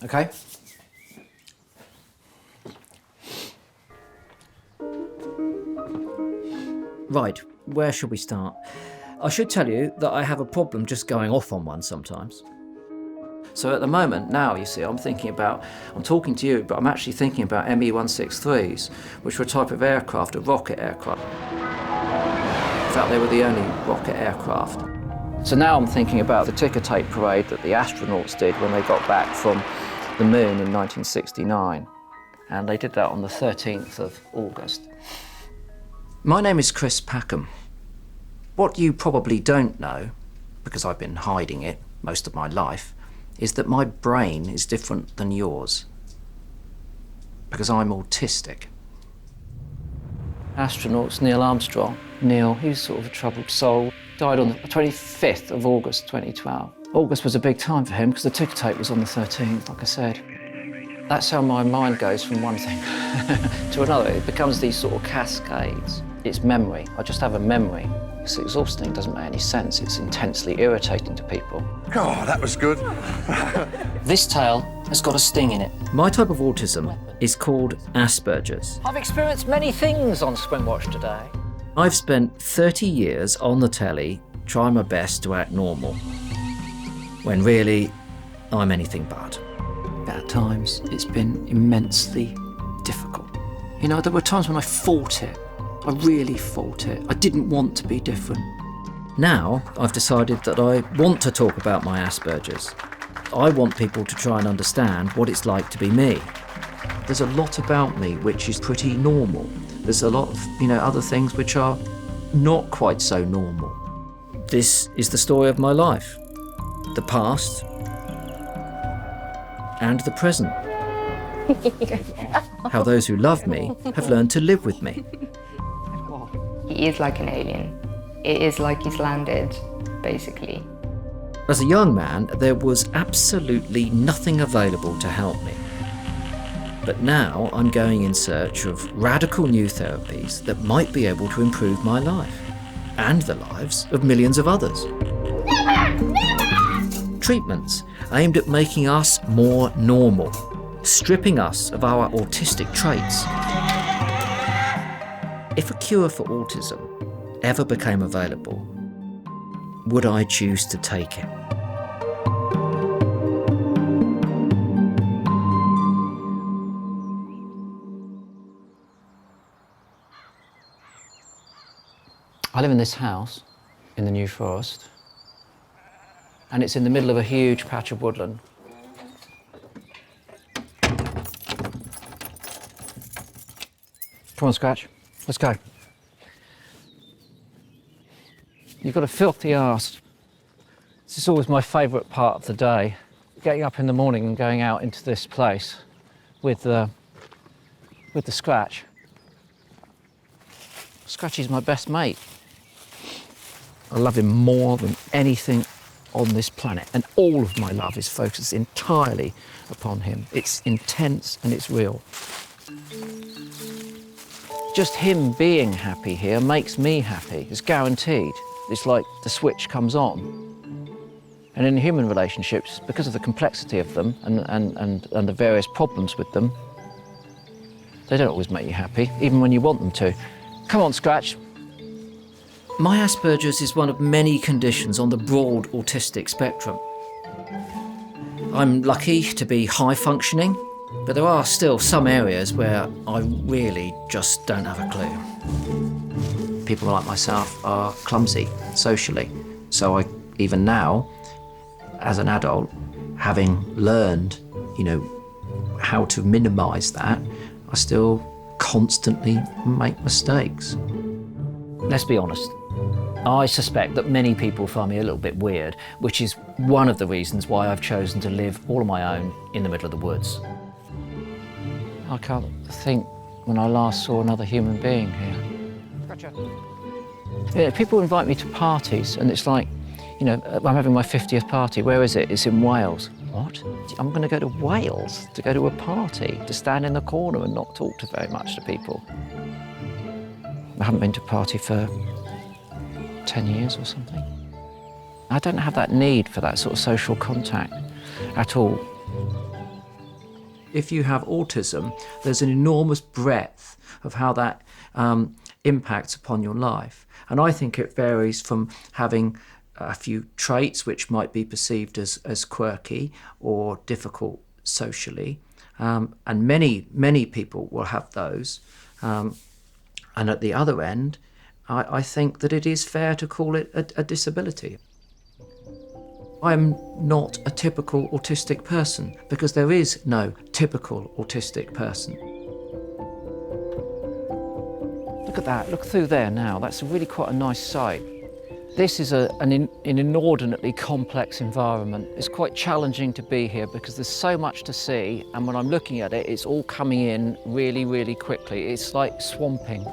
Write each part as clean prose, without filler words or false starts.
Okay? Right, where should we start? I should tell you that I have a problem just going off on one sometimes. So at the moment, now, you see, I'm talking to you, but I'm actually thinking about ME-163s, which were a type of aircraft, a rocket aircraft. In fact, they were the only rocket aircraft. So now I'm thinking about the ticker tape parade that the astronauts did when they got back from the moon in 1969. And they did that on the 13th of August. My name is Chris Packham. What you probably don't know, because I've been hiding it most of my life, is that my brain is different than yours. Because I'm autistic. Astronauts, Neil Armstrong. Neil, he was sort of a troubled soul. Died on the 25th of August 2012. August was a big time for him because the ticker tape was on the 13th, like I said. That's how my mind goes from one thing to another. It becomes these sort of cascades. It's memory. I just have a memory. It's exhausting, doesn't make any sense. It's intensely irritating to people. Oh, that was good. This tale has got a sting in it. My type of autism is called Asperger's. I've experienced many things on Springwatch today. I've spent 30 years on the telly trying my best to act normal, when really I'm anything but. At times, it's been immensely difficult. You know, there were times when I fought it. I really fought it. I didn't want to be different. Now, I've decided that I want to talk about my Asperger's. I want people to try and understand what it's like to be me. There's a lot about me which is pretty normal. There's a lot of, other things which are not quite so normal. This is the story of my life. The past and the present. How those who love me have learned to live with me. He is like an alien. It is like he's landed, basically. As a young man, there was absolutely nothing available to help me. But now I'm going in search of radical new therapies that might be able to improve my life and the lives of millions of others. Treatments aimed at making us more normal, stripping us of our autistic traits. If a cure for autism ever became available, would I choose to take it? I live in this house in the New Forest, and it's in the middle of a huge patch of woodland. Come on, Scratch, let's go. You've got a filthy arse. This is always my favourite part of the day. Getting up in the morning and going out into this place with the Scratch. Scratchy's my best mate. I love him more than anything on this planet, and all of my love is focused entirely upon him. It's intense and it's real. Just him being happy here makes me happy. It's guaranteed. It's like the switch comes on. And in human relationships, because of the complexity of them and the various problems with them, they don't always make you happy, even when you want them to. Come on, Scratch. My Asperger's is one of many conditions on the broad autistic spectrum. I'm lucky to be high functioning, but there are still some areas where I really just don't have a clue. People like myself are clumsy socially, so even now, as an adult, having learned, how to minimise that, I still constantly make mistakes. Let's be honest. I suspect that many people find me a little bit weird, which is one of the reasons why I've chosen to live all on my own in the middle of the woods. I can't think when I last saw another human being here. Gotcha. Yeah, people invite me to parties, and it's like, I'm having my 50th party. Where is it? It's in Wales. What? I'm going to go to Wales to go to a party, to stand in the corner and not talk very much to people. I haven't been to a party for 10 years or something. I don't have that need for that sort of social contact at all. If you have autism, there's an enormous breadth of how that impacts upon your life. And I think it varies from having a few traits which might be perceived as quirky or difficult socially. And many people will have those. And at the other end, I think that it is fair to call it a disability. I'm not a typical autistic person because there is no typical autistic person. Look at that, look through there now. That's really quite a nice sight. This is an inordinately complex environment. It's quite challenging to be here because there's so much to see, and when I'm looking at it, it's all coming in really, really quickly. It's like swamping.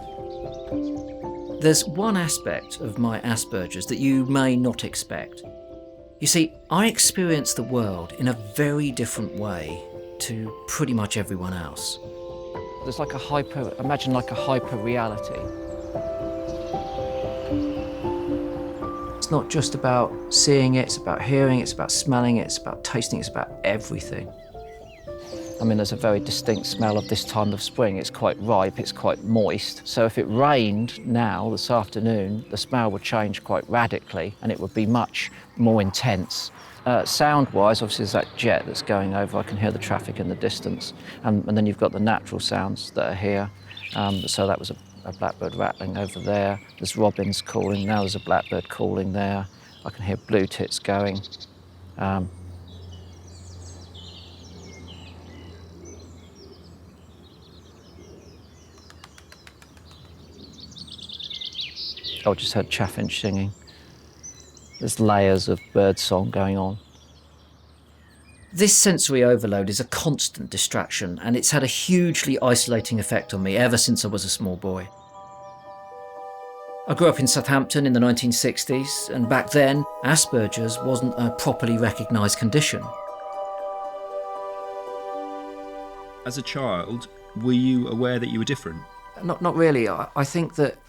There's one aspect of my Asperger's that you may not expect. You see, I experience the world in a very different way to pretty much everyone else. There's like imagine like a hyper reality. It's not just about seeing it, it's about hearing it, it's about smelling it, it's about tasting it, it's about everything. I mean, there's a very distinct smell of this time of spring. It's quite ripe, it's quite moist. So if it rained now, this afternoon, the smell would change quite radically and it would be much more intense. Sound-wise, obviously there's that jet that's going over. I can hear the traffic in the distance. And then you've got the natural sounds that are here. So that was a blackbird rattling over there. There's robins calling. Now there's a blackbird calling there. I can hear blue tits going. I just heard chaffinch singing. There's layers of bird song going on. This sensory overload is a constant distraction, and it's had a hugely isolating effect on me ever since I was a small boy. I grew up in Southampton in the 1960s, and back then, Asperger's wasn't a properly recognised condition. As a child, were you aware that you were different? Not really. I think that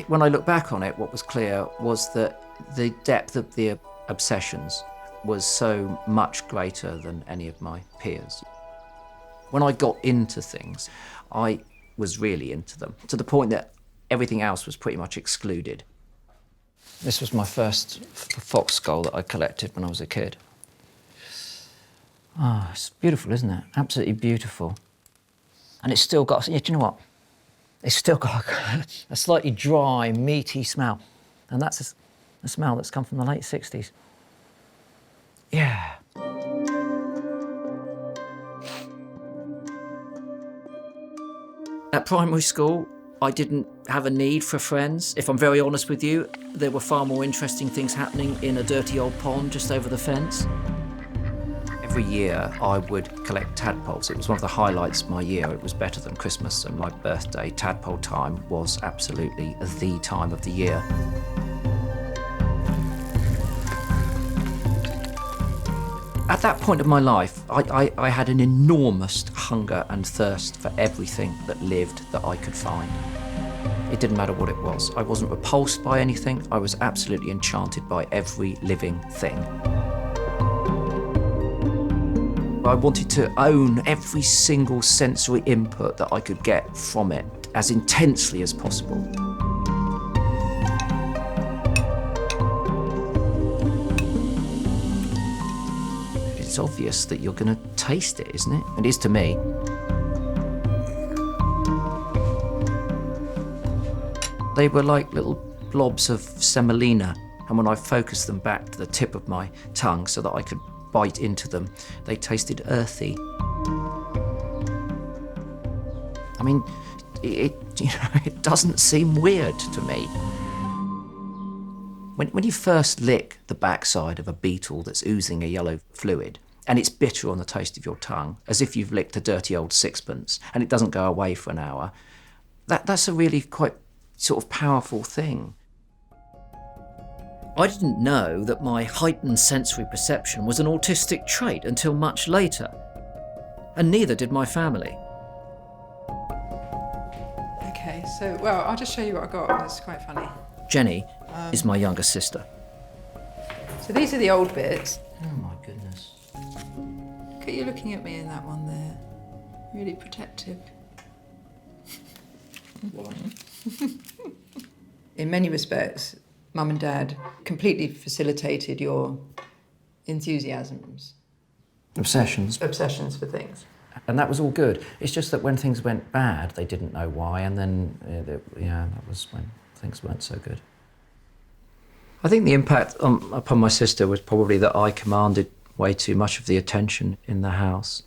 when I look back on it, what was clear was that the depth of the obsessions was so much greater than any of my peers. When I got into things, I was really into them, to the point that everything else was pretty much excluded. This was my first fox skull that I collected when I was a kid. Ah, it's beautiful, isn't it? Absolutely beautiful. And it's still got, do you know what? It's still got a slightly dry, meaty smell. And that's a smell that's come from the late 60s. Yeah. At primary school, I didn't have a need for friends. If I'm very honest with you, there were far more interesting things happening in a dirty old pond just over the fence. Every year I would collect tadpoles. It was one of the highlights of my year. It was better than Christmas and my birthday. Tadpole time was absolutely the time of the year. At that point of my life, I had an enormous hunger and thirst for everything that lived that I could find. It didn't matter what it was. I wasn't repulsed by anything. I was absolutely enchanted by every living thing. I wanted to own every single sensory input that I could get from it as intensely as possible. It's obvious that you're going to taste it, isn't it? It is to me. They were like little blobs of semolina, and when I focused them back to the tip of my tongue so that I could bite into them, they tasted earthy. I mean, it doesn't seem weird to me. When you first lick the backside of a beetle that's oozing a yellow fluid, and it's bitter on the taste of your tongue, as if you've licked a dirty old sixpence, and it doesn't go away for an hour, that's a really quite sort of powerful thing. I didn't know that my heightened sensory perception was an autistic trait until much later, and neither did my family. Okay, so, well, I'll just show you what I got. It's quite funny. Jenny is my younger sister. So these are the old bits. Oh my goodness. Look at you looking at me in that one there. really protective. In many respects, Mum and Dad completely facilitated your enthusiasms. Obsessions. Obsessions for things. And that was all good. It's just that when things went bad, they didn't know why, and then, that was when things weren't so good. I think the impact upon my sister was probably that I commanded way too much of the attention in the house.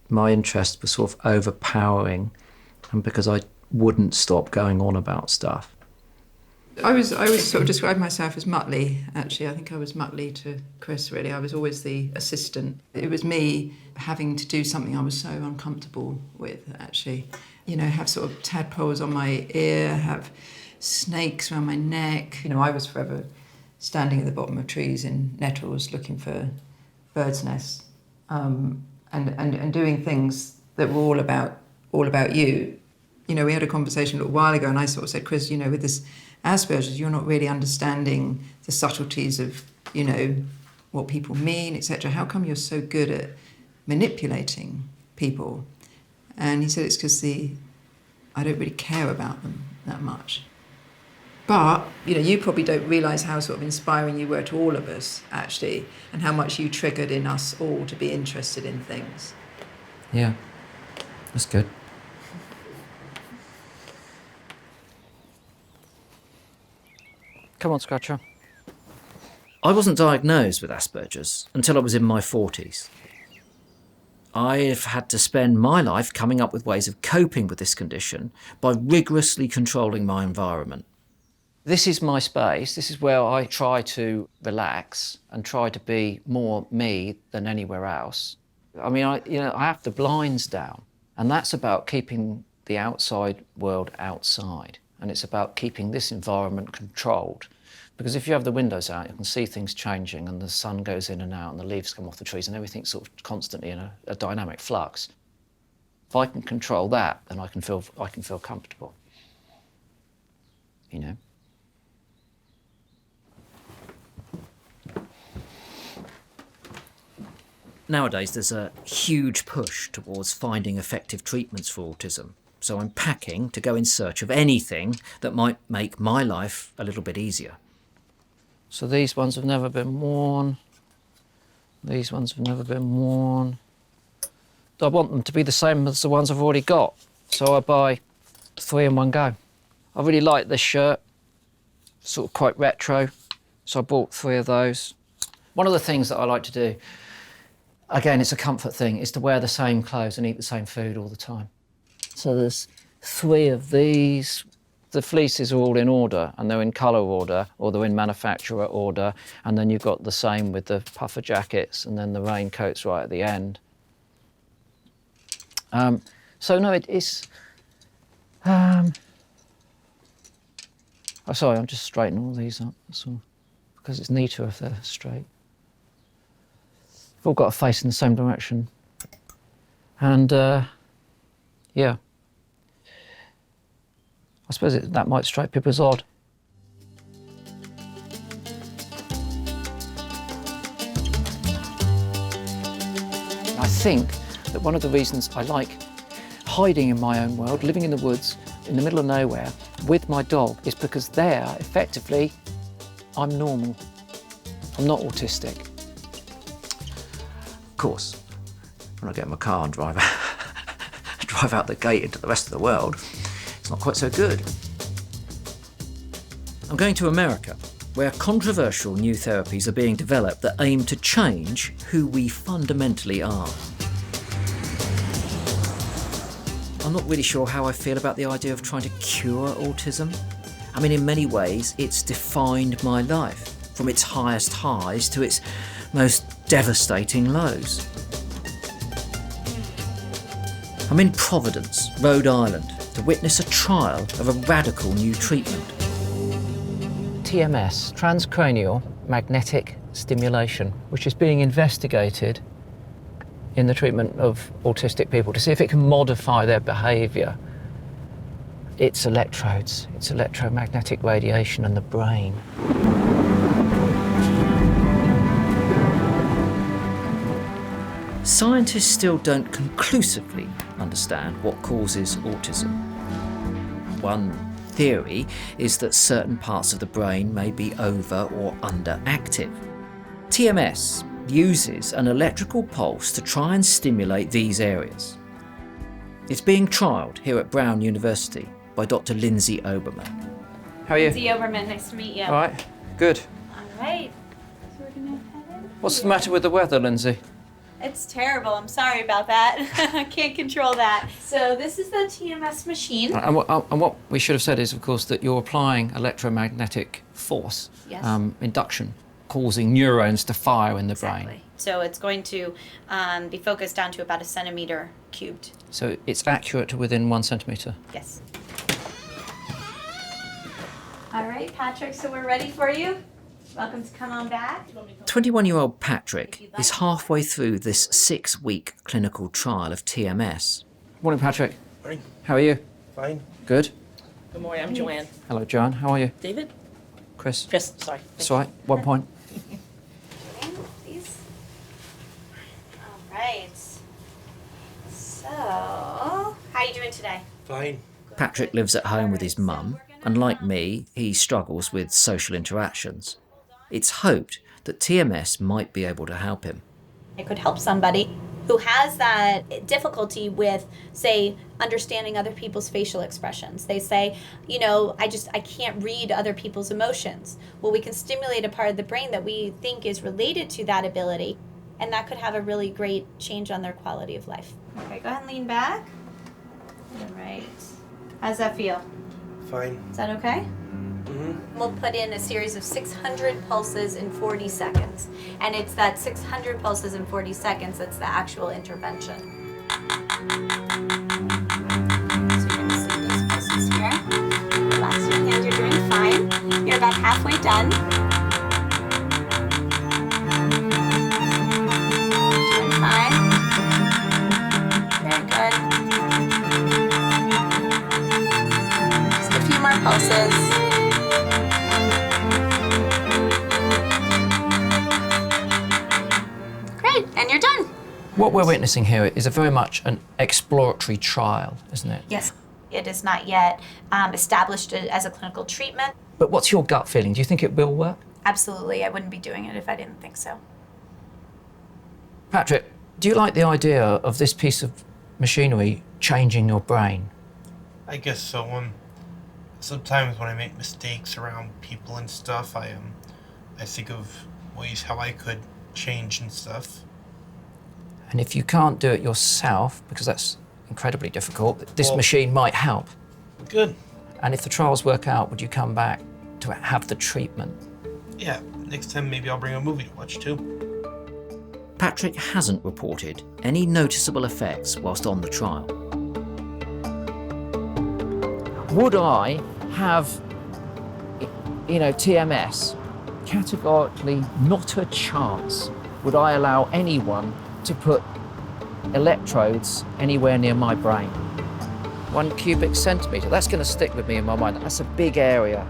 My interests were sort of overpowering, and because I wouldn't stop going on about stuff. I always sort of describe myself as Muttley, actually. I think I was Muttley to Chris, really. I was always the assistant. It was me having to do something I was so uncomfortable with, actually. Have sort of tadpoles on my ear, have snakes around my neck. I was forever standing at the bottom of trees in nettles looking for birds' nests, and doing things that were all about you. We had a conversation a little while ago, and I sort of said, Chris, with this Asperger's, you're not really understanding the subtleties of, what people mean, etc. How come you're so good at manipulating people? And he said it's because I don't really care about them that much. But, you probably don't realise how sort of inspiring you were to all of us, actually, and how much you triggered in us all to be interested in things. Yeah, that's good. Come on, Scratcher. I wasn't diagnosed with Asperger's until I was in my 40s. I've had to spend my life coming up with ways of coping with this condition by rigorously controlling my environment. This is my space. This is where I try to relax and try to be more me than anywhere else. I mean, I have the blinds down, and that's about keeping the outside world outside. And it's about keeping this environment controlled. Because if you have the windows out, you can see things changing, and the sun goes in and out, and the leaves come off the trees, and everything's sort of constantly in a dynamic flux. If I can control that, then I can feel comfortable. Nowadays, there's a huge push towards finding effective treatments for autism. So I'm packing to go in search of anything that might make my life a little bit easier. So these ones have never been worn. These ones have never been worn. I want them to be the same as the ones I've already got. So I buy 3 in one go. I really like this shirt, sort of quite retro. So I bought 3 of those. One of the things that I like to do, again, it's a comfort thing, is to wear the same clothes and eat the same food all the time. So there's 3 of these. The fleeces are all in order, and they're in colour order, or they're in manufacturer order, and then you've got the same with the puffer jackets, and then the raincoats right at the end. So no, it's... Oh, sorry, I'm just straightening all these up, that's all, because it's neater if they're straight. They've all got a face in the same direction. And, yeah. I suppose that might strike people as odd. I think that one of the reasons I like hiding in my own world, living in the woods, in the middle of nowhere, with my dog, is because there, effectively, I'm normal. I'm not autistic. Of course, when I get in my car and drive out the gate into the rest of the world, it's not quite so good. I'm going to America, where controversial new therapies are being developed that aim to change who we fundamentally are. I'm not really sure how I feel about the idea of trying to cure autism. I mean, in many ways, it's defined my life, from its highest highs to its most devastating lows. I'm in Providence, Rhode Island, to witness a trial of a radical new treatment. TMS, transcranial magnetic stimulation, which is being investigated in the treatment of autistic people to see if it can modify their behaviour. It's electrodes, it's electromagnetic radiation in the brain. Scientists still don't conclusively understand what causes autism. One theory is that certain parts of the brain may be over or underactive. TMS uses an electrical pulse to try and stimulate these areas. It's being trialled here at Brown University by Dr. Lindsay Oberman. How are you? Lindsay Oberman, nice to meet you. All right, good. All right. So we're gonna head in. What's the matter with the weather, Lindsay? It's terrible. I'm sorry about that. I can't control that. So this is the TMS machine. And what we should have said is, of course, that you're applying electromagnetic force, Yes. Induction, causing neurons to fire in the brain. Exactly. So it's going to be focused down to about 1 centimeter cubed. So it's accurate to within 1 centimetre. Yes. All right, Patrick, so we're ready for you. Welcome to come on back. 21-year-old Patrick is halfway through this 6-week clinical trial of TMS. Morning, Patrick. Morning. How are you? Fine. Good. Good morning, I'm Joanne. Hello, Joanne. How are you? David? Chris? Chris, sorry. That's all right. 1 point. Please. All right. So, how are you doing today? Fine. Patrick lives at home with his mum, and like me, he struggles with social interactions. It's hoped that TMS might be able to help him. It could help somebody who has that difficulty with, say, understanding other people's facial expressions. They say, you know, I can't read other people's emotions. Well, we can stimulate a part of the brain that we think is related to that ability, and that could have a really great change on their quality of life. Okay, go ahead and lean back. All right. How's that feel? Fine. Is that okay? Mm-hmm. We'll put in a series of 600 pulses in 40 seconds. And it's that 600 pulses in 40 seconds that's the actual intervention. So you're going to see these pulses here. Relax your hand, you're doing fine. You're about halfway done. Doing fine. Very good. Just a few more pulses. And you're done. What we're witnessing here is a very much an exploratory trial, isn't it? Yes. It is not yet established as a clinical treatment. But what's your gut feeling? Do you think it will work? Absolutely. I wouldn't be doing it if I didn't think so. Patrick, do you like the idea of this piece of machinery changing your brain? I guess so. Sometimes when I make mistakes around people and stuff, I think of ways how I could change and stuff. And if you can't do it yourself, because that's incredibly difficult, this Well, machine might help. Good. And if the trials work out, would you come back to have the treatment? Yeah, next time maybe I'll bring a movie to watch too. Patrick hasn't reported any noticeable effects whilst on the trial. Would I have, TMS? Categorically not a chance would I allow anyone to put electrodes anywhere near my brain. 1 cubic centimetre, that's going to stick with me in my mind. That's a big area.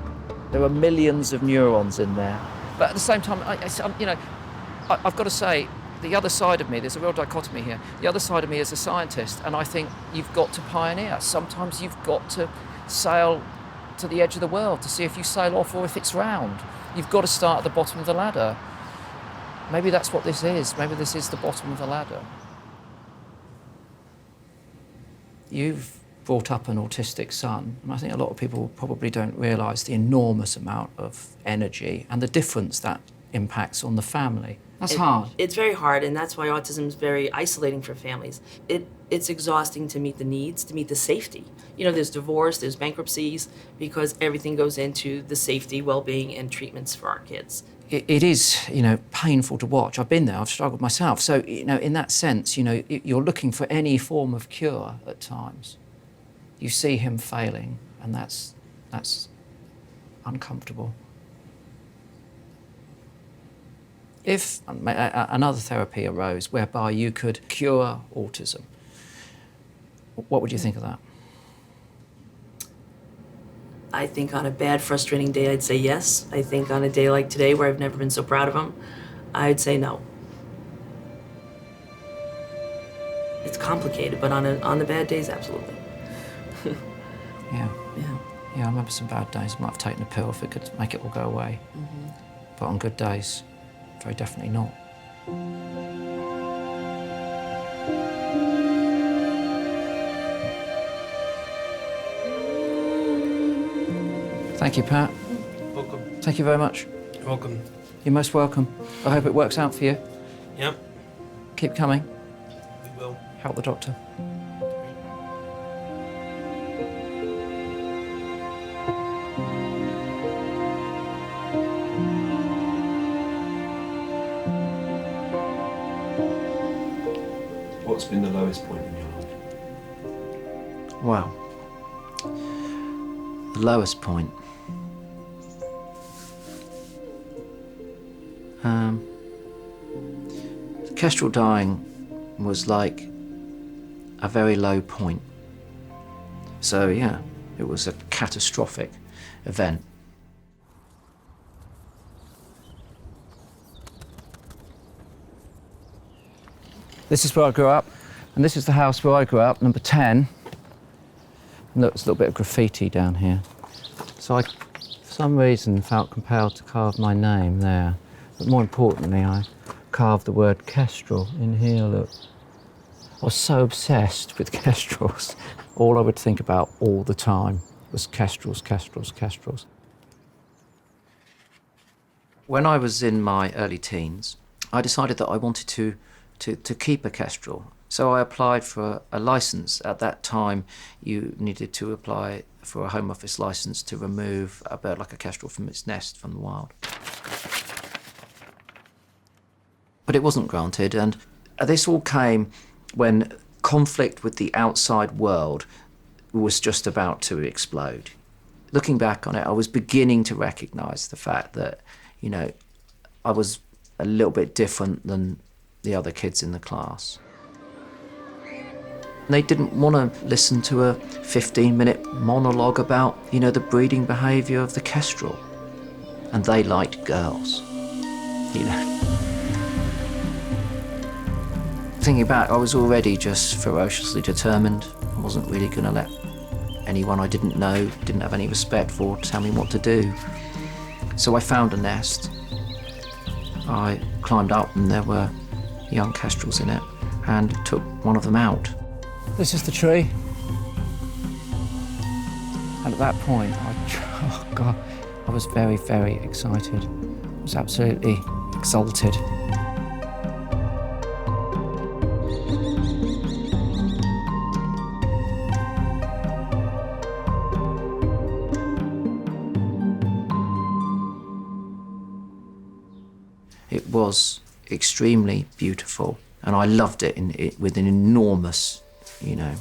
There are millions of neurons in there. But at the same time, I've got to say, the other side of me, there's a real dichotomy here. The other side of me is a scientist, and I think you've got to pioneer. Sometimes you've got to sail to the edge of the world to see if you sail off or if it's round. You've got to start at the bottom of the ladder. Maybe that's what this is. Maybe this is the bottom of the ladder. You've brought up an autistic son, and I think a lot of people probably don't realise the enormous amount of energy and the difference that impacts on the family. That's hard. It's very hard, and that's why autism is very isolating for families. It's exhausting to meet the needs, to meet the safety. There's divorce, there's bankruptcies, because everything goes into the safety, well-being, and treatments for our kids. It is, painful to watch. I've been there, I've struggled myself. So, in that sense, you're looking for any form of cure at times. You see him failing, and that's uncomfortable. If another therapy arose whereby you could cure autism, what would you think of that? I think on a bad, frustrating day, I'd say yes. I think on a day like today, where I've never been so proud of him, I'd say no. It's complicated, but on the bad days, absolutely. Yeah. Yeah. Yeah, I remember some bad days. I might have taken a pill if it could make it all go away. But on good days, very definitely not. Thank you, Pat. Welcome. Thank you very much. You're welcome. You're most welcome. I hope it works out for you. Yep, Keep coming. we will. Help the doctor. What's been the lowest point in your life? Wow. The lowest point. Kestrel dying was like a very low point. So yeah, it was a catastrophic event. This is where I grew up, and this is the house where I grew up, number 10. And look, there's a little bit of graffiti down here. So I, for some reason, felt compelled to carve my name there. But more importantly, I carved the word kestrel in here, look. I was so obsessed with kestrels. All I would think about all the time was kestrels, kestrels, kestrels. When I was in my early teens, I decided that I wanted to keep a kestrel. So I applied for a license. At that time, you needed to apply for a Home Office license to remove a bird like a kestrel from its nest from the wild. But it wasn't granted, and this all came when conflict with the outside world was just about to explode. Looking back on it, I was beginning to recognise the fact that, you know, I was a little bit different than the other kids in the class. They didn't want to listen to a 15-minute monologue about, you know, the breeding behaviour of the kestrel. And they liked girls, you know. Thinking back, I was already just ferociously determined. I wasn't really going to let anyone I didn't know, didn't have any respect for, tell me what to do. So I found a nest. I climbed up and there were young kestrels in it and took one of them out. This is the tree. And at that point, oh God, I was very, very excited. I was absolutely exalted. It was extremely beautiful, and I loved it with an enormous, you know,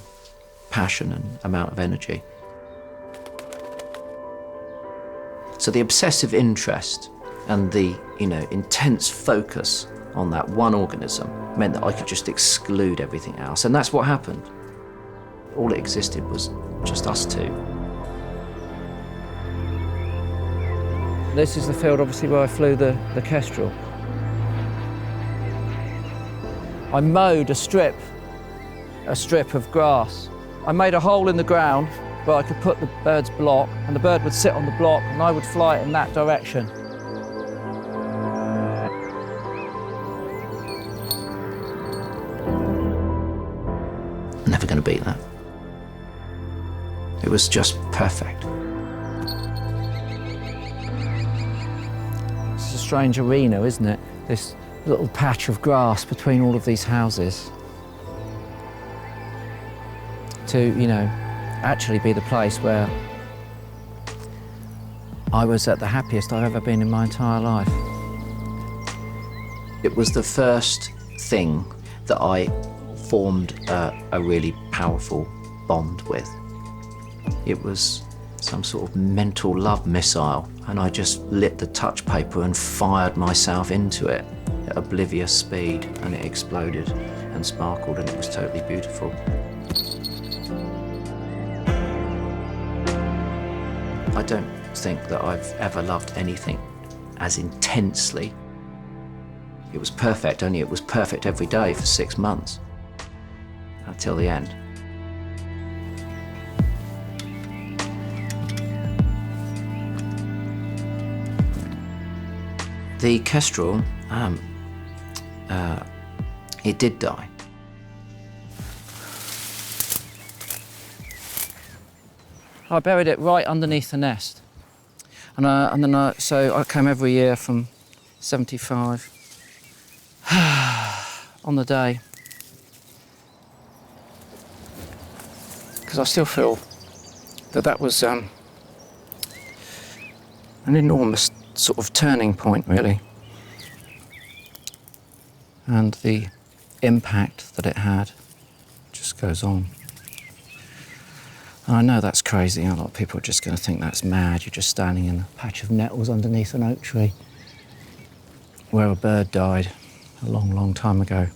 passion and amount of energy. So the obsessive interest and the, you know, intense focus on that one organism meant that I could just exclude everything else, and that's what happened. All that existed was just us two. This is the field, obviously, where I flew the kestrel. I mowed a strip of grass. I made a hole in the ground where I could put the bird's block, and the bird would sit on the block and I would fly it in that direction. Never going to beat that. It was just perfect. It's a strange arena, isn't it? This little patch of grass between all of these houses. To, you know, actually be the place where I was at the happiest I've ever been in my entire life. It was the first thing that I formed a really powerful bond with. It was some sort of mental love missile, and I just lit the touch paper and fired myself into it at oblivious speed, and it exploded and sparkled, and it was totally beautiful. I don't think that I've ever loved anything as intensely. It was perfect, only it was perfect every day for 6 months. until the end. The kestrel, it did die. I buried it right underneath the nest. So I came every year from 75 on the day. Because I still feel that was an enormous sort of turning point, really. And the impact that it had just goes on. And I know that's crazy. A lot of people are just going to think that's mad. You're just standing in a patch of nettles underneath an oak tree where a bird died a long, long time ago.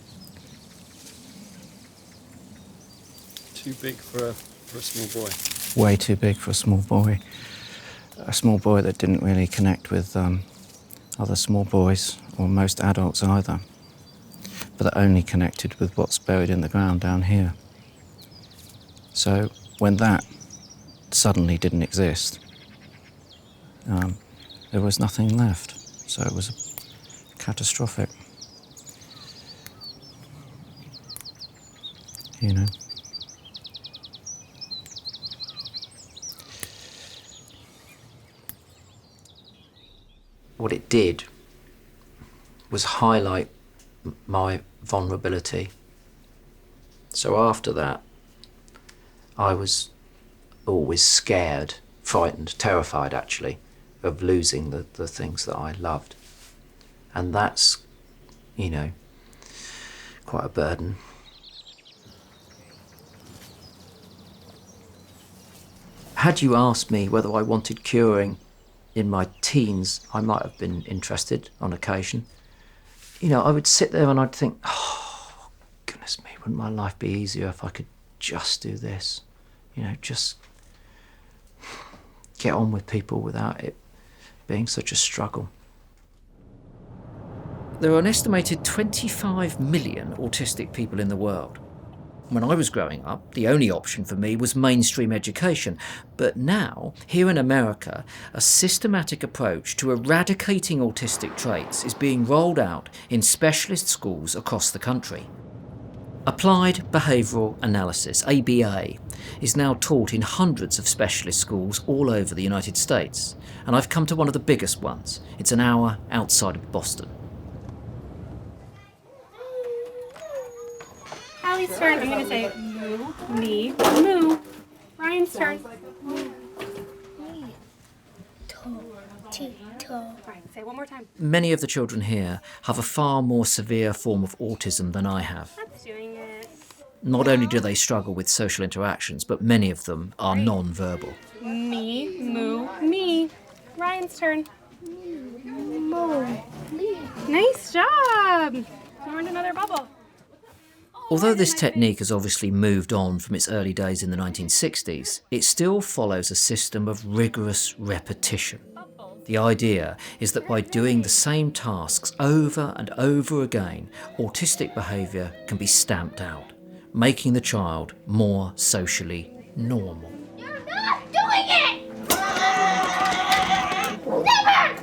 Too big for a small boy. Way too big for a small boy. A small boy that didn't really connect with other small boys, or most adults either, but that only connected with what's buried in the ground down here. So when that suddenly didn't exist, there was nothing left. So it was catastrophic. You know. What it did was highlight my vulnerability. So after that, I was always scared, frightened, terrified actually, of losing the things that I loved. And that's, you know, quite a burden. Had you asked me whether I wanted curing in my teens, I might have been interested on occasion. You know, I would sit there and I'd think, oh, goodness me, wouldn't my life be easier if I could just do this? You know, just get on with people without it being such a struggle. There are an estimated 25 million autistic people in the world. When I was growing up, the only option for me was mainstream education. But now, here in America, a systematic approach to eradicating autistic traits is being rolled out in specialist schools across the country. Applied Behavioural Analysis, ABA, is now taught in hundreds of specialist schools all over the United States. And I've come to one of the biggest ones. It's an hour outside of Boston. Allie's turn. I'm going to say moo, me, moo. Ryan's turn. Ryan, say it one more time. Many of the children here have a far more severe form of autism than I have. That's doing it. Not only do they struggle with social interactions, but many of them are non-verbal. Me, moo, me. Ryan's turn. Moo, me. Nice job. We're in another bubble. Although this technique has obviously moved on from its early days in the 1960s, it still follows a system of rigorous repetition. The idea is that by doing the same tasks over and over again, autistic behaviour can be stamped out, making the child more socially normal. You're not doing it! Never! Never!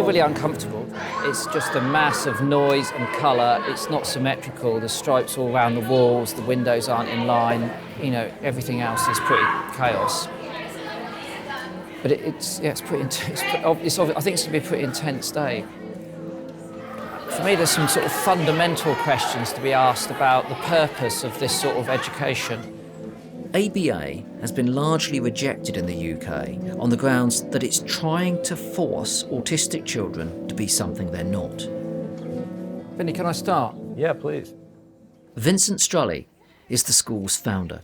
Really uncomfortable. It's just a mass of noise and colour. It's not symmetrical. There's stripes all around the walls. The windows aren't in line. You know, everything else is pretty chaos. But it's pretty intense. I think it's going to be a pretty intense day. For me, there's some sort of fundamental questions to be asked about the purpose of this sort of education. ABA has been largely rejected in the UK on the grounds that it's trying to force autistic children to be something they're not. Vinny, can I start? Yeah, please. Vincent Strully is the school's founder.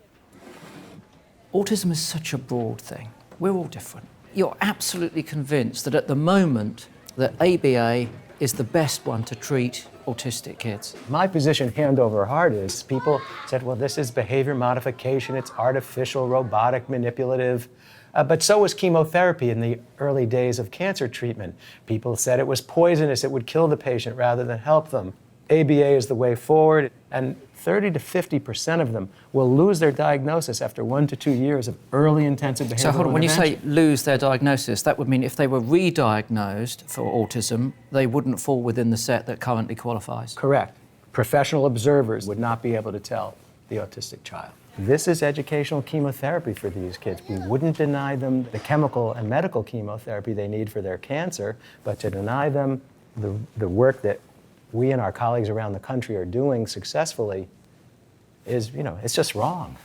Autism is such a broad thing. We're all different. You're absolutely convinced that at the moment that ABA is the best one to treat autistic kids? My position, hand over heart, is people said, well, this is behavior modification, it's artificial, robotic, manipulative. But so was chemotherapy in the early days of cancer treatment. People said it was poisonous, it would kill the patient rather than help them. ABA is the way forward, and 30 to 50% of them will lose their diagnosis after 1 to 2 years of early intensive behavioral So hold on, when you say intervention. lose their diagnosis, that would mean if they were re-diagnosed for autism, they wouldn't fall within the set that currently qualifies? Correct. Professional observers would not be able to tell the autistic child. This is educational chemotherapy for these kids. We wouldn't deny them the chemical and medical chemotherapy they need for their cancer, but to deny them the work that we and our colleagues around the country are doing successfully is, it's just wrong.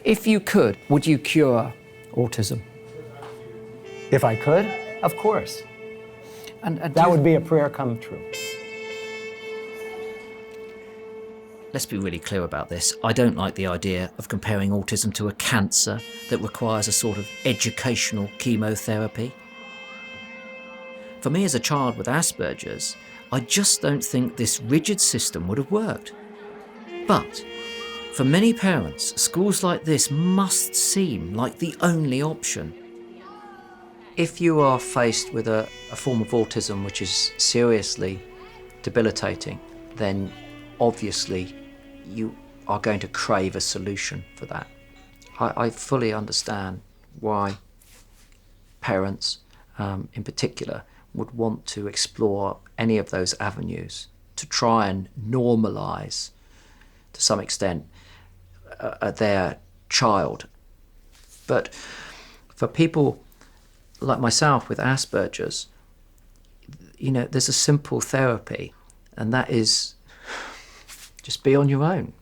If you could, would you cure autism? If I could, of course. And that would be a prayer come true. Let's be really clear about this. I don't like the idea of comparing autism to a cancer that requires a sort of educational chemotherapy. For me as a child with Asperger's, I just don't think this rigid system would have worked. But for many parents, schools like this must seem like the only option. If you are faced with a form of autism which is seriously debilitating, then obviously you are going to crave a solution for that. I fully understand why parents, in particular, would want to explore any of those avenues to try and normalise, to some extent, their child. But for people like myself with Asperger's, there's a simple therapy, and that is just be on your own.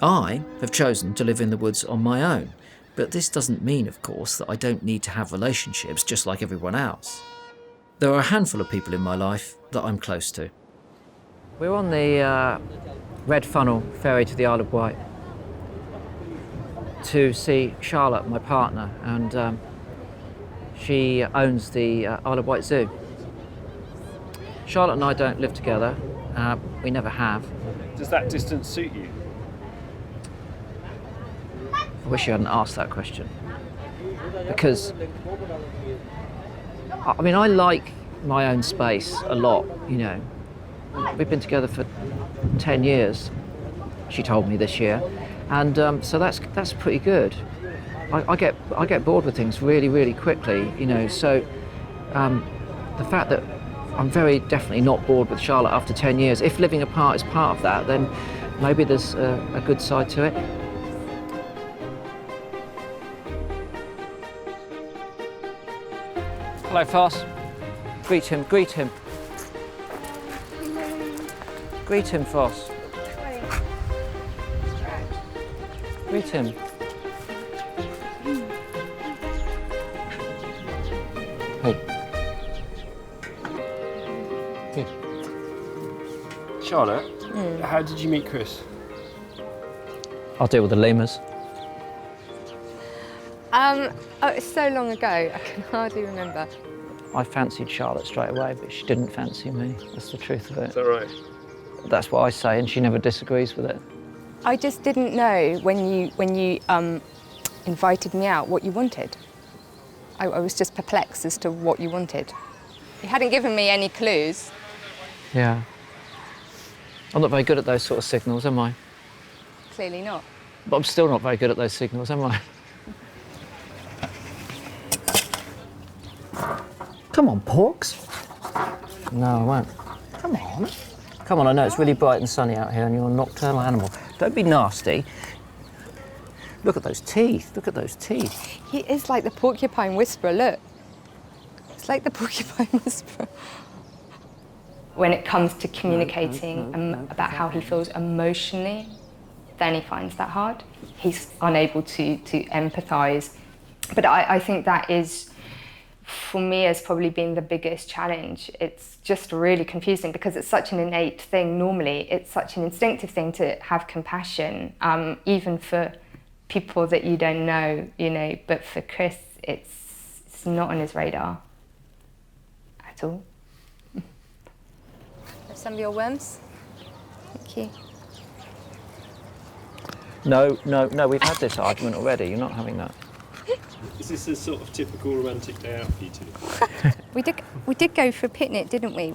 I have chosen to live in the woods on my own, but this doesn't mean, of course, that I don't need to have relationships just like everyone else. There are a handful of people in my life that I'm close to. We're on the Red Funnel ferry to the Isle of Wight to see Charlotte, my partner, and she owns the Isle of Wight Zoo. Charlotte and I don't live together. We never have. Does that distance suit you? I wish you hadn't asked that question. Because, I like my own space a lot, We've been together for 10 years, she told me this year. And so that's pretty good. I get bored with things really, really quickly, so the fact that I'm very definitely not bored with Charlotte after 10 years, if living apart is part of that, then maybe there's a good side to it. Hello, Foss. Greet him, greet him. Greet him, Foss. Greet him. Hey. Good. Charlotte, how did you meet Chris? I'll deal with the lemurs. It's so long ago, I can hardly remember. I fancied Charlotte straight away, but she didn't fancy me. That's the truth of it. Is that right? That's what I say, and she never disagrees with it. I just didn't know when you invited me out what you wanted. I was just perplexed as to what you wanted. You hadn't given me any clues. Yeah. I'm not very good at those sort of signals, am I? Clearly not. But I'm still not very good at those signals, am I? Come on, Porks. No, I won't. Come on. Come on, I know it's really bright and sunny out here and you're a nocturnal animal. Don't be nasty. Look at those teeth, look at those teeth. He is like the porcupine whisperer, look. It's like the porcupine whisperer. When it comes to communicating about how he feels emotionally, then he finds that hard. He's unable to empathise. But I think that is, for me, has probably been the biggest challenge. It's just really confusing because it's such an innate thing normally. It's such an instinctive thing to have compassion, even for people that you don't know, but for Chris, it's not on his radar at all. some of your worms? Thank you. No, we've had this argument already. You're not having that. Is this a sort of typical romantic day out for you two? We did go for a picnic, didn't we,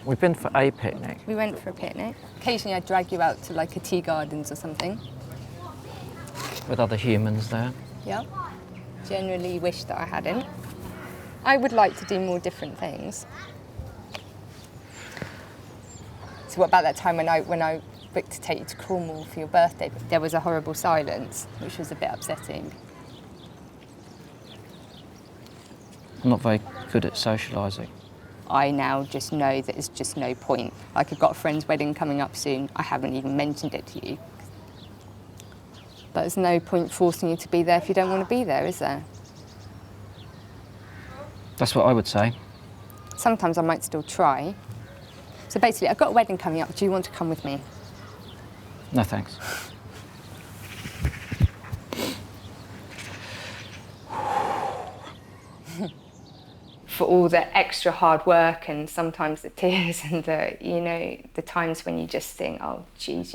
We've been for a picnic. we went for a picnic. Occasionally I'd drag you out to like a tea gardens or something. With other humans there. Yeah. Generally wish that I hadn't. I would like to do more different things. So what about that time when I booked to take you to Cornwall for your birthday? There was a horrible silence, which was a bit upsetting. I'm not very good at socialising. I now just know that there's just no point. Like, I've got a friend's wedding coming up soon. I haven't even mentioned it to you. But there's no point forcing you to be there if you don't want to be there, is there? That's what I would say. Sometimes I might still try. So basically, I've got a wedding coming up. Do you want to come with me? No, thanks. For all the extra hard work and sometimes the tears and the times when you just think, oh, geez,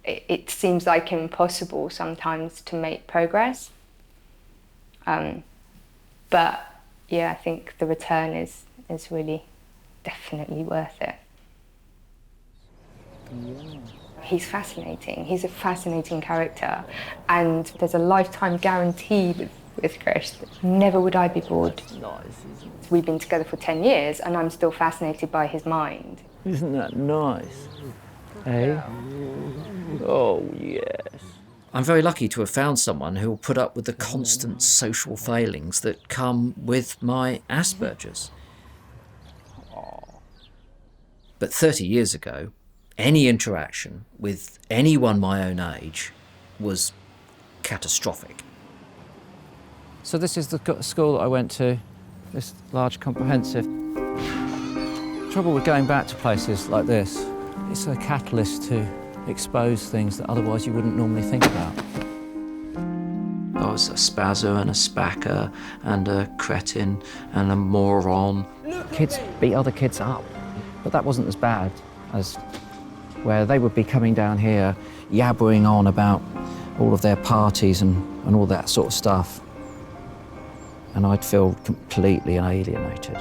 it seems like impossible sometimes to make progress. But yeah, I think the return is really definitely worth it. Yeah. He's fascinating. He's a fascinating character, and there's a lifetime guarantee with Chris. Never would I be bored. That's nice, isn't it? We've been together for 10 years, and I'm still fascinated by his mind. Isn't that nice? Eh? Oh, yes. I'm very lucky to have found someone who will put up with the constant social failings that come with my Asperger's. But 30 years ago, any interaction with anyone my own age was catastrophic. So this is the school that I went to, this large comprehensive. Trouble with going back to places like this, it's a catalyst to expose things that otherwise you wouldn't normally think about. I was a spazzer and a spacker and a cretin and a moron. Kids beat other kids up, but that wasn't as bad as where they would be coming down here yabbering on about all of their parties and all that sort of stuff. And I'd feel completely alienated.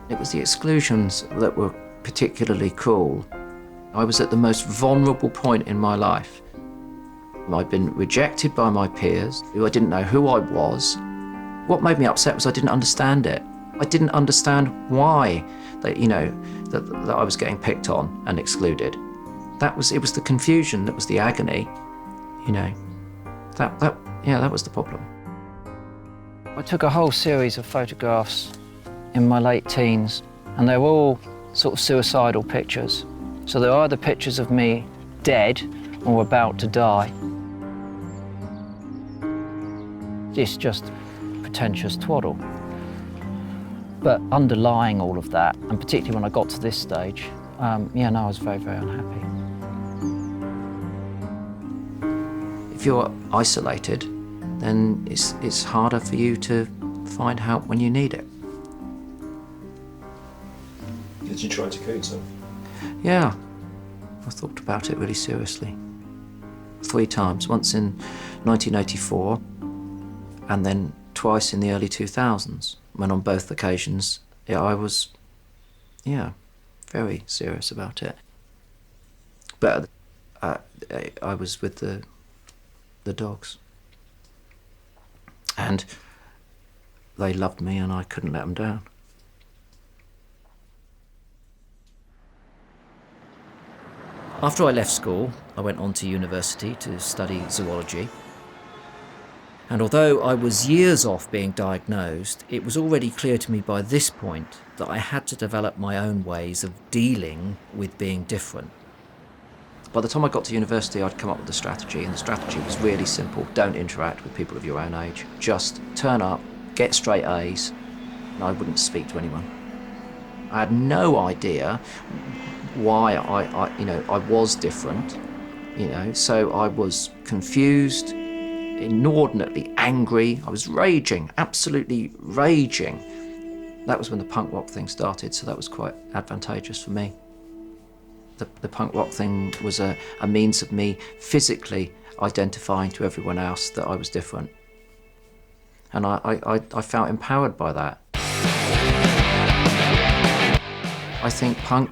It was the exclusions that were particularly cruel. I was at the most vulnerable point in my life. I'd been rejected by my peers, who I didn't know who I was. What made me upset was I didn't understand it. I didn't understand why that I was getting picked on and excluded. It was the confusion that was the agony, that was the problem. I took a whole series of photographs in my late teens, and they were all sort of suicidal pictures. So they're either pictures of me dead or about to die. It's just pretentious twaddle. But underlying all of that, and particularly when I got to this stage, I was very, very unhappy. If you're isolated, then it's harder for you to find help when you need it. Did you try to kill yourself? Yeah, I thought about it really seriously. 3 times, once in 1984, and then twice in the early 2000s, when on both occasions, I was, very serious about it. But I was with the dogs. And they loved me and I couldn't let them down. After I left school, I went on to university to study zoology. And although I was years off being diagnosed, it was already clear to me by this point that I had to develop my own ways of dealing with being different. By the time I got to university, I'd come up with a strategy, and the strategy was really simple. Don't interact with people of your own age. Just turn up, get straight A's, and I wouldn't speak to anyone. I had no idea why I was different, so I was confused, inordinately angry. I was raging, absolutely raging. That was when the punk rock thing started, so that was quite advantageous for me. The punk rock thing was a means of me physically identifying to everyone else that I was different. And I felt empowered by that. I think punk,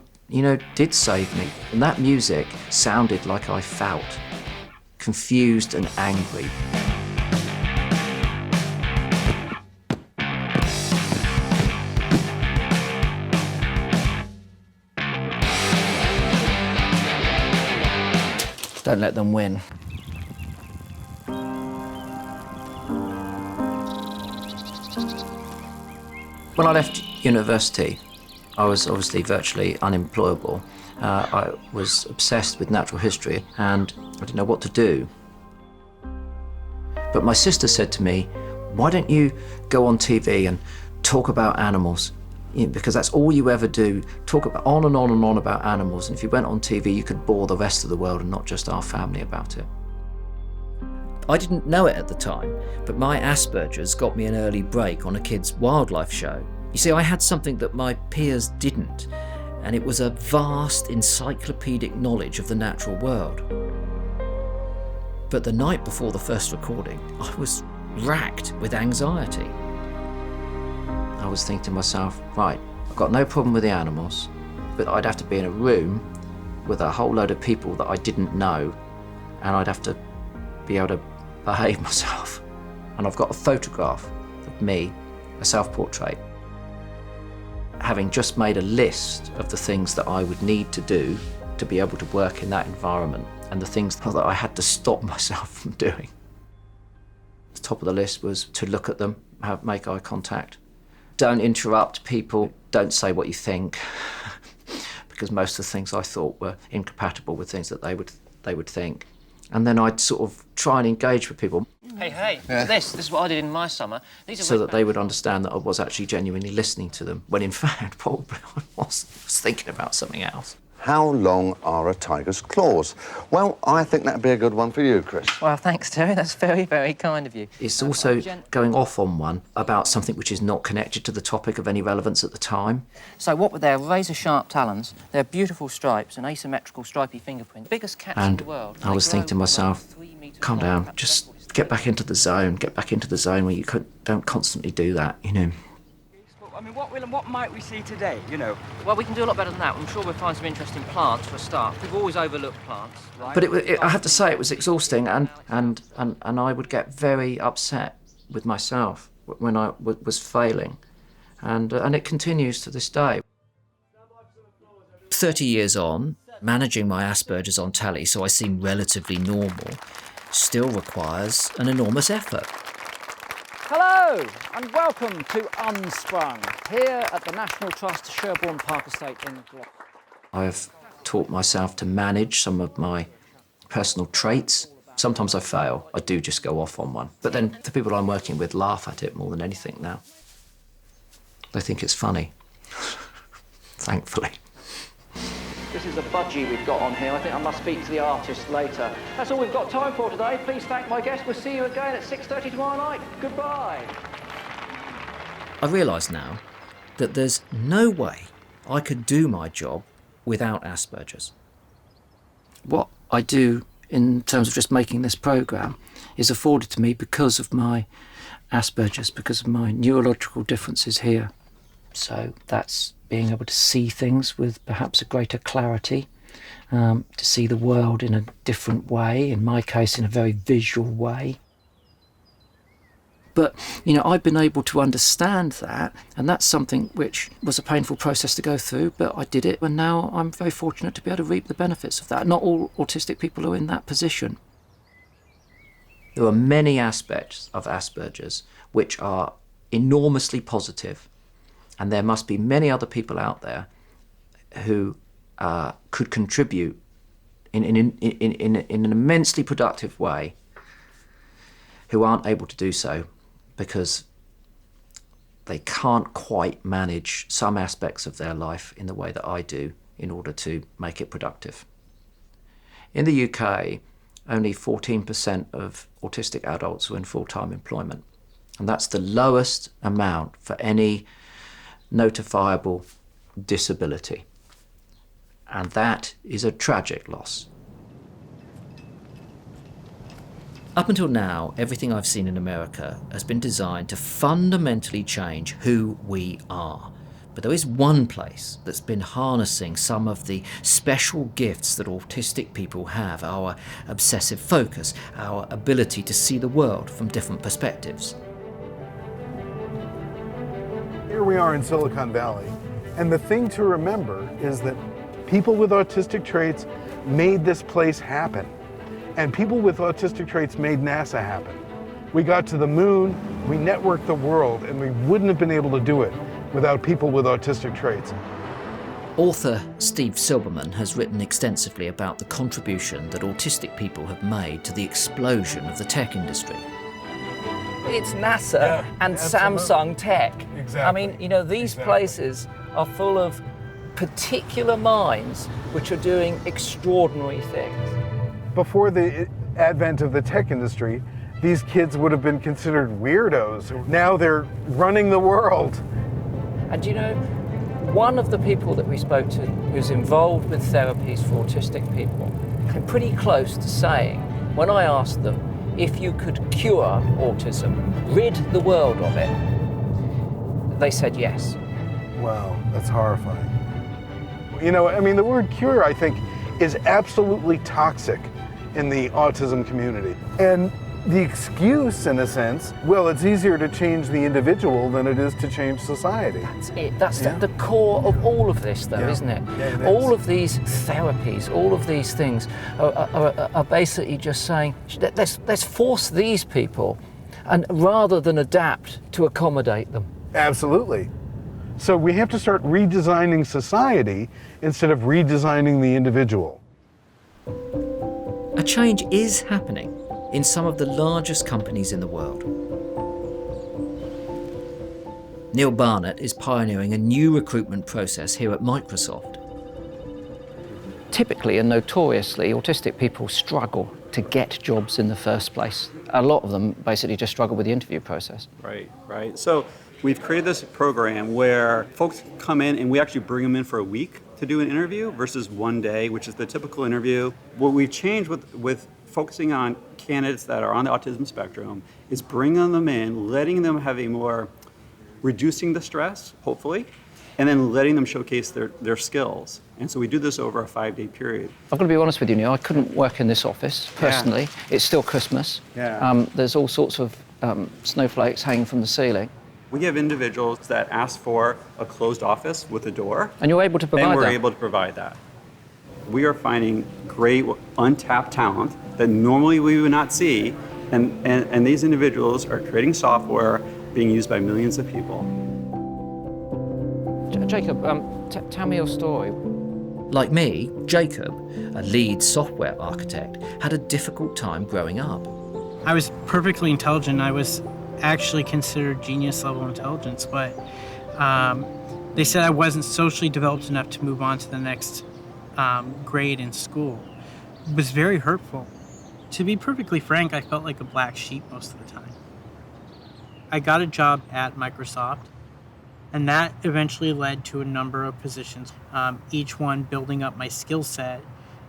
did save me. And that music sounded like I felt, confused and angry. Don't let them win. When I left university, I was obviously virtually unemployable. I was obsessed with natural history and I didn't know what to do. But my sister said to me, why don't you go on TV and talk about animals? Because that's all you ever do, talk about on and on and on about animals. And if you went on TV, you could bore the rest of the world and not just our family about it. I didn't know it at the time, but my Asperger's got me an early break on a kid's wildlife show. You see, I had something that my peers didn't, and it was a vast encyclopedic knowledge of the natural world. But the night before the first recording, I was racked with anxiety. I was thinking to myself, right, I've got no problem with the animals, but I'd have to be in a room with a whole load of people that I didn't know, and I'd have to be able to behave myself. And I've got a photograph of me, a self-portrait, having just made a list of the things that I would need to do to be able to work in that environment and the things that I had to stop myself from doing. The top of the list was to look at them, make eye contact. Don't interrupt people, don't say what you think, because most of the things I thought were incompatible with things that they would think. And then I'd sort of try and engage with people. Hey, this is what I did in my summer. These are so that they would understand that I was actually genuinely listening to them, when in fact probably I was thinking about something else. How long are a tiger's claws? Well, I think that'd be a good one for you, Chris. Well, thanks, Terry. That's very, very kind of you. It's also going off on one about something which is not connected to the topic of any relevance at the time. So what were their razor-sharp talons, their beautiful stripes and asymmetrical stripy fingerprint, biggest cats in the world. I was thinking to myself, calm down, just get back into the zone where you don't constantly do that, I mean, what might we see today, Well, we can do a lot better than that. I'm sure we'll find some interesting plants for a start. We've always overlooked plants. Right? But I have to say, it was exhausting, and I would get very upset with myself when I was failing, and it continues to this day. 30 years on, managing my Asperger's on telly so I seem relatively normal still requires an enormous effort. Hello and welcome to Unsprung, here at the National Trust Sherborne Park Estate in Gloucester. I've taught myself to manage some of my personal traits. Sometimes I fail, I do just go off on one. But then the people I'm working with laugh at it more than anything now. They think it's funny, thankfully. This is a budgie we've got on here. I think I must speak to the artist later. That's all we've got time for today. Please thank my guest. We'll see you again at 6:30 tomorrow night. Goodbye. I realise now that there's no way I could do my job without Asperger's. What I do in terms of just making this programme is afforded to me because of my Asperger's, because of my neurological differences here. So that's being able to see things with perhaps a greater clarity, to see the world in a different way, in my case in a very visual way. But, I've been able to understand that, and that's something which was a painful process to go through, but I did it, and now I'm very fortunate to be able to reap the benefits of that. Not all autistic people are in that position. There are many aspects of Asperger's which are enormously positive, and there must be many other people out there who could contribute in an immensely productive way who aren't able to do so because they can't quite manage some aspects of their life in the way that I do in order to make it productive. In the UK, only 14% of autistic adults are in full-time employment, and that's the lowest amount for any notifiable disability. And that is a tragic loss. Up until now, everything I've seen in America has been designed to fundamentally change who we are. But there is one place that's been harnessing some of the special gifts that autistic people have, our obsessive focus, our ability to see the world from different perspectives. Here we are in Silicon Valley, and the thing to remember is that people with autistic traits made this place happen. And people with autistic traits made NASA happen. We got to the moon, we networked the world, and we wouldn't have been able to do it without people with autistic traits. Author Steve Silberman has written extensively about the contribution that autistic people have made to the explosion of the tech industry. It's NASA and absolutely. Samsung Tech. Exactly. I mean, you know, these places are full of particular minds which are doing extraordinary things. Before the advent of the tech industry, these kids would have been considered weirdos. Now they're running the world. And you know, one of the people that we spoke to who's involved with therapies for autistic people came pretty close to saying, when I asked them if you could cure autism, rid the world of it, they said yes. Wow, that's horrifying. You know, I mean, the word cure, I think, is absolutely toxic in the autism community. And the excuse, in a sense, well, it's easier to change the individual than it is to change society. That's it. That's the core of all of this, though, isn't it? Yeah, it all is. of these therapies, all of these things are basically just saying, let's force these people, and rather than adapt to accommodate them. Absolutely. So we have to start redesigning society instead of redesigning the individual. A change is happening in some of the largest companies in the world. Neil Barnett is pioneering a new recruitment process here at Microsoft. Typically and notoriously, autistic people struggle to get jobs in the first place. A lot of them basically just struggle with the interview process. Right. So we've created this program where folks come in and we actually bring them in for a week to do an interview versus one day, which is the typical interview. What we've changed with focusing on candidates that are on the autism spectrum is bringing them in, letting them have a more, reducing the stress, hopefully, and then letting them showcase their skills. And so we do this over a 5-day period. I've got to be honest with you, Neil, I couldn't work in this office personally. Yeah. It's still Christmas. Yeah. There's all sorts of snowflakes hanging from the ceiling. We have individuals that ask for a closed office with a door. And you're able to provide that? And we're able to provide that. We are finding great untapped talent that normally we would not see, and these individuals are creating software being used by millions of people. Jacob, tell me your story. Like me, Jacob, a lead software architect, had a difficult time growing up. I was perfectly intelligent. I was actually considered genius level intelligence, but they said I wasn't socially developed enough to move on to the next grade in school. It was very hurtful. To be perfectly frank, I felt like a black sheep most of the time. I got a job at Microsoft, and that eventually led to a number of positions, each one building up my skill set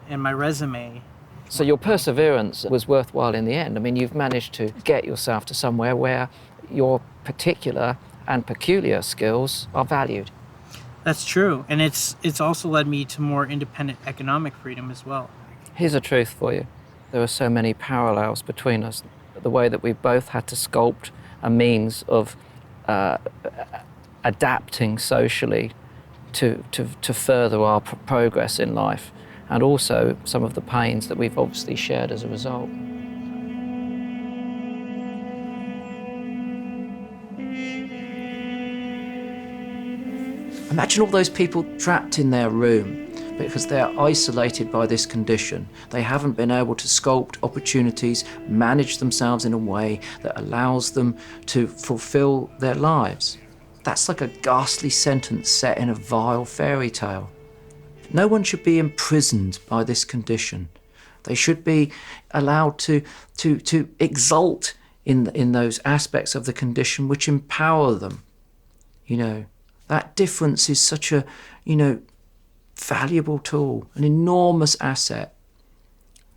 and my resume. So your perseverance was worthwhile in the end. I mean, you've managed to get yourself to somewhere where your particular and peculiar skills are valued. That's true, and it's also led me to more independent economic freedom as well. Here's a truth for you. There are so many parallels between us. The way that we both had to sculpt a means of adapting socially to further our progress in life, and also some of the pains that we've obviously shared as a result. Imagine all those people trapped in their room because they're isolated by this condition. They haven't been able to sculpt opportunities, manage themselves in a way that allows them to fulfill their lives. That's like a ghastly sentence set in a vile fairy tale. No one should be imprisoned by this condition. They should be allowed to exult in those aspects of the condition which empower them. You know, That difference is such a, valuable tool, an enormous asset,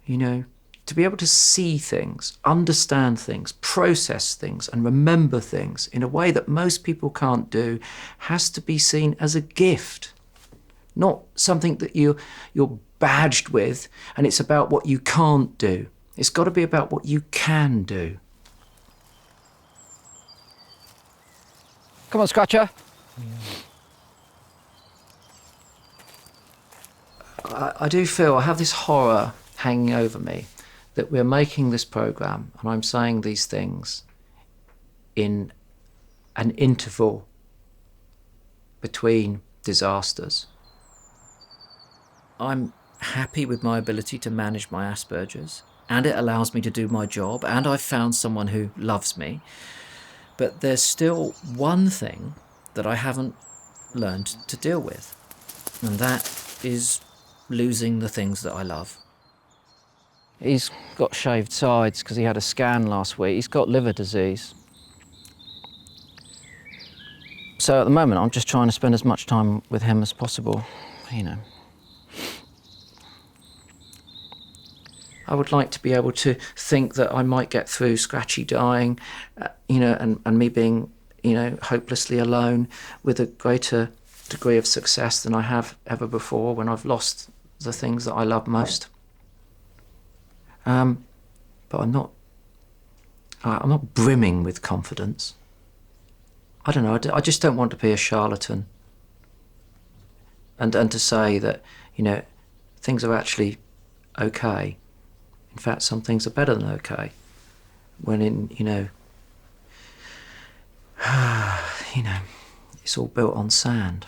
to be able to see things, understand things, process things, and remember things in a way that most people can't do has to be seen as a gift, not something that you're badged with, and it's about what you can't do. It's got to be about what you can do. Come on, Scratcher. I do feel I have this horror hanging over me that we're making this programme and I'm saying these things in an interval between disasters. I'm happy with my ability to manage my Asperger's, and it allows me to do my job, and I've found someone who loves me. But there's still one thing that I haven't learned to deal with, and that is losing the things that I love. He's got shaved sides because he had a scan last week. He's got liver disease. So at the moment, I'm just trying to spend as much time with him as possible, I would like to be able to think that I might get through Scratchy dying, and me being, hopelessly alone with a greater degree of success than I have ever before when I've lost the things that I love most. But I'm not brimming with confidence. I don't know, I just don't want to be a charlatan. And to say that, things are actually okay. In fact, some things are better than okay. When it's all built on sand.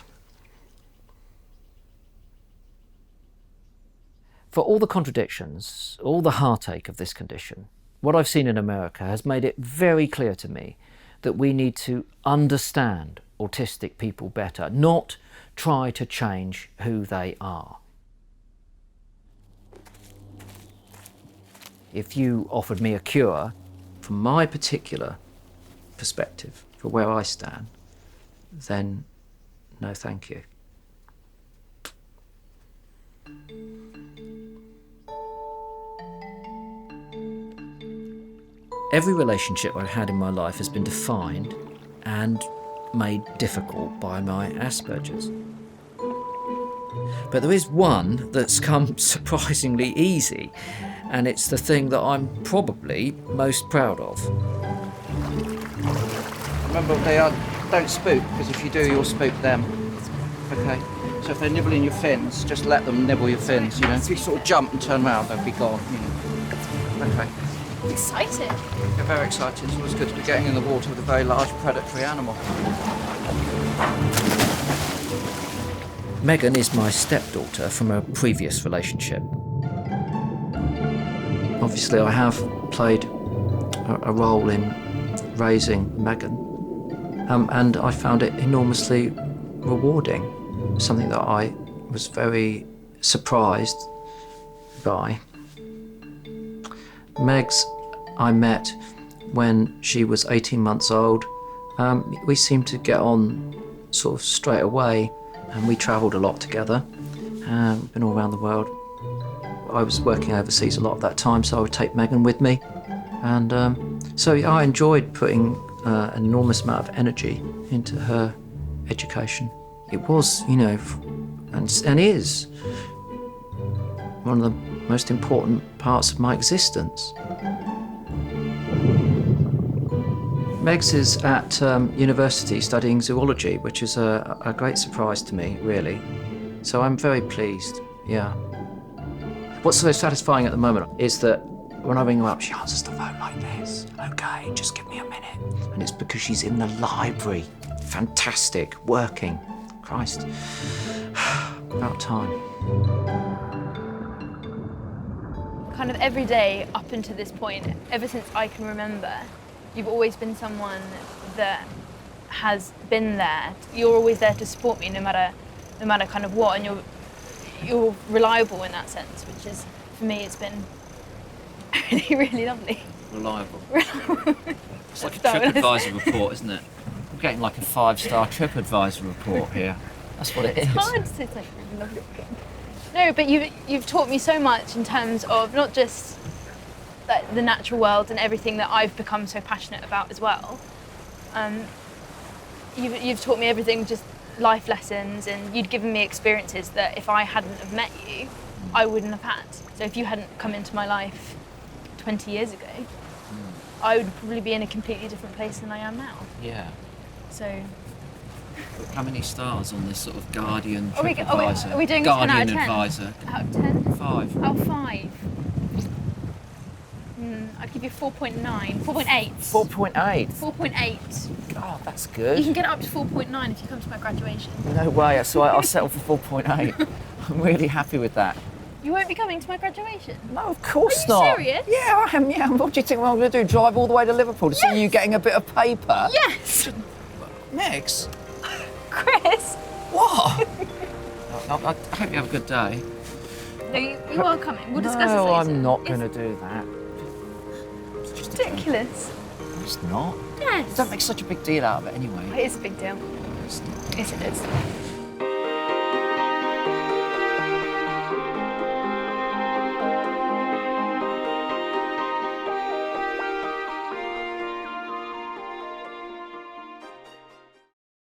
For all the contradictions, all the heartache of this condition, what I've seen in America has made it very clear to me that we need to understand autistic people better, not try to change who they are. If you offered me a cure, from my particular perspective, for where I stand, then no thank you. Every relationship I've had in my life has been defined and made difficult by my Asperger's. But there is one that's come surprisingly easy, and it's the thing that I'm probably most proud of. Remember, don't spook, because if you do, you'll spook them. Okay? So if they're nibbling your fins, just let them nibble your fins, If you sort of jump and turn around, they'll be gone, Okay. Excited. You're very excited. It's always good to be getting in the water with a very large predatory animal. Megan is my stepdaughter from a previous relationship. Obviously, I have played a role in raising Megan, and I found it enormously rewarding, something that I was very surprised by. Meg's I met when she was 18 months old. We seemed to get on sort of straight away, and we travelled a lot together. Been all around the world. I was working overseas a lot at that time, so I would take Megan with me. And so I enjoyed putting an enormous amount of energy into her education. It was, and is one of the most important parts of my existence. Megs is at university studying zoology, which is a great surprise to me, really. So I'm very pleased, yeah. What's so satisfying at the moment is that when I ring her up, she answers the phone like this. Okay, just give me a minute. And it's because she's in the library. Fantastic, working. Christ, about time. Kind of every day up until this point, ever since I can remember, you've always been someone that has been there. You're always there to support me no matter kind of what, and you're reliable in that sense, which is, for me, it's been really, really lovely. Reliable. It's like a TripAdvisor report, isn't it? I'm getting like a 5-star TripAdvisor report here. That's what it is. It's hard to say it's like really lovely. No, but you've taught me so much in terms of not just like the natural world and everything that I've become so passionate about as well. You've taught me everything, just life lessons, and you'd given me experiences that if I hadn't have met you, I wouldn't have had. So if you hadn't come into my life 20 years ago, I would probably be in a completely different place than I am now. Yeah. So. How many stars on this sort of Guardian Are we TripAdvisor? doing Guardian 10 out of 10? Advisor. Out of 10? 5. Out of 5. I'd give you 4.9. 4.8. 4.8? 4.8. God, that's good. You can get up to 4.9 if you come to my graduation. No way, so I'll settle for 4.8. I'm really happy with that. You won't be coming to my graduation? No, of course not. not. Are you serious? Yeah, I am, yeah. What do you think I'm going to do? Drive all the way to Liverpool to see you getting a bit of paper? Yes! Megs? Chris! What? I hope you have a good day. No, you are coming. We'll discuss No, this later. I'm not going to do that. It's ridiculous. It's not. Yes. Don't make such a big deal out of it anyway. It is a big deal. Yes, it is.